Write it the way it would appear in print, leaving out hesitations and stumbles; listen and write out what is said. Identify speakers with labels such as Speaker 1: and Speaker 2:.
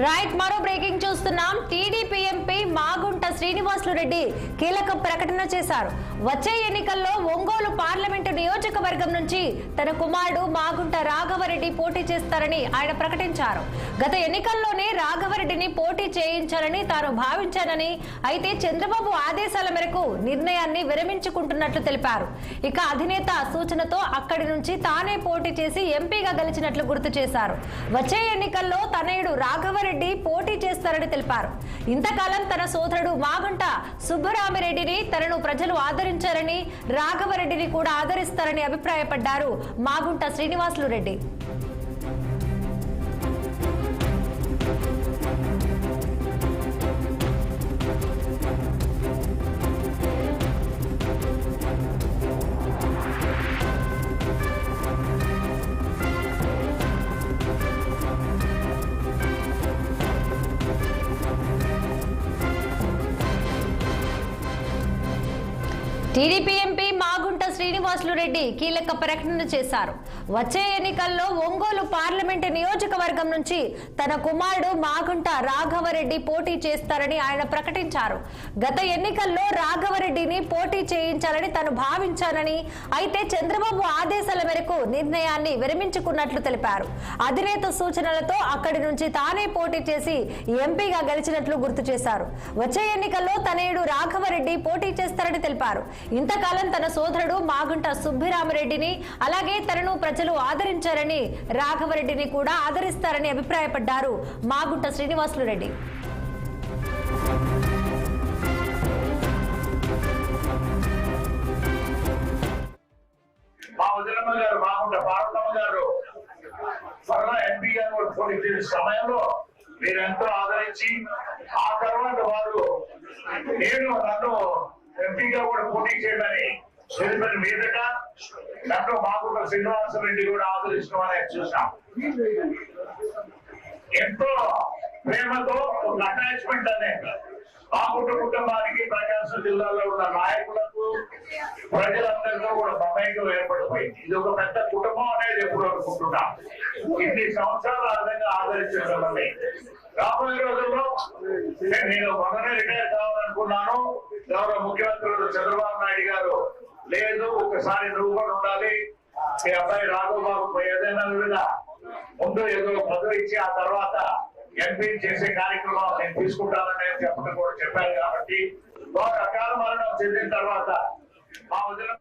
Speaker 1: Right మరో breaking చూస్తున్నాం. TDP MP Magunta Srinivasulu Reddy కీలక ప్రకటన చేశారు. వచ్చే ఎన్నికల్లో ఒంగోలు పార్లమెంటు నియోజకవర్గం నుంచి తన కుమారుడు మాగుంట రాఘవరెడ్డి పోటీ చేస్తారని ఆయన ప్రకటించారు. గత ఎన్నికల్లోనే రాఘవరెడ్డిని పోటీ చేయించాలని తాను భావించానని, అయితే చంద్రబాబు ఆదేశాల మేరకు నిర్ణయాన్ని విరమించుకుంటున్నట్లు తెలిపారు. ఇక అధినేత సూచనతో అక్కడి నుంచి తానే పోటీ చేసి ఎంపీగా గెలిచినట్లు గుర్తు చేశారు. వచ్చే ఎన్నికల్లో తనయుడు రాఘవరెడ్డి పోటీ చేస్తారని తెలిపారు. ఇంతకాలం తన సోదరుడు మాగుంట సుబ్బరామిరెడ్డిని తనను ప్రజలు ఆదరించారని, రాఘవరెడ్డిని కూడా ఆదరిస్తారని అభిప్రాయపడ్డారు మాగుంట శ్రీనివాసులు రెడ్డి. టీడీపీ ఎంపీ మాగుంట శ్రీనివాసులు రెడ్డి కీలక ప్రకటన చేశారు. వచ్చే ఎన్నికల్లో ఒంగోలు పార్లమెంటు నియోజకవర్గం నుంచి తన కుమారుడు మాగుంట రాఘవరెడ్డి పోటీ చేస్తారని ఆయన ప్రకటించారు. గత ఎన్నికల్లో రాఘవరెడ్డిని పోటీ చేయించాలని తాను భావించానని, అయితే చంద్రబాబు ఆదేశాల మేరకు నిర్ణయాన్ని విరమించుకున్నట్లు తెలిపారు. అధినేత సూచనలతో అక్కడి నుంచి తానే పోటీ చేసి ఎంపీగా గెలిచినట్లు గుర్తు చేశారు. వచ్చే ఎన్నికల్లో తనయుడు రాఘవరెడ్డి పోటీ చేస్తారని తెలిపారు. ఇంతకాలం తన సోదరుడు మాగుంట సుబ్బరామిరెడ్డిని, అలాగే తనను ప్రజలు ఆదరించారని, రాఘవరెడ్డిని కూడా ఆదరిస్తారని అభిప్రాయపడ్డారు మాగుంట శ్రీనివాసులు రెడ్డి.
Speaker 2: సమయంలో మీరెంతో ఆదరించి ఆ తర్వాత వారు నేను నన్ను ఎంపీగా కూడా పోటీ చేయమని తెలిపిన మీదట నన్ను మాగుంట శ్రీనివాసరెడ్డి కూడా ఆదరిస్తాం అనేది చూసాం. ఎంతో ప్రేమతో ఒక అటాచ్మెంట్ అనేది మాగుంట కుటుంబానికి ప్రకాశం జిల్లాలో ఉన్న నాయకులకు ప్రజలందరితో కూడా మమైక్యం ఏర్పడిపోయింది. ఇది ఒక పెద్ద కుటుంబం అనేది ఎప్పుడు అనుకుంటున్నాం. ఇన్ని సంవత్సరాల అర్థంగా ఆదరించడం రాబోయే రోజుల్లో నేను మొదనే రిటైర్ కావాలనుకున్నాను. గౌరవ ముఖ్యమంత్రులు చంద్రబాబు నాయుడు గారు లేదు, ఒకసారి నువ్వు కూడా ఉండాలి, మీ అబ్బాయి రాఘవబాబు ఏదైనా విధంగా ముందు ఏదో పదవి ఇచ్చి ఆ తర్వాత ఎంపీ చేసే కార్యక్రమం నేను తీసుకుంటానని చెప్పడం కూడా చెప్పారు. కాబట్టి అకాల మరణం చెందిన తర్వాత మా వదిన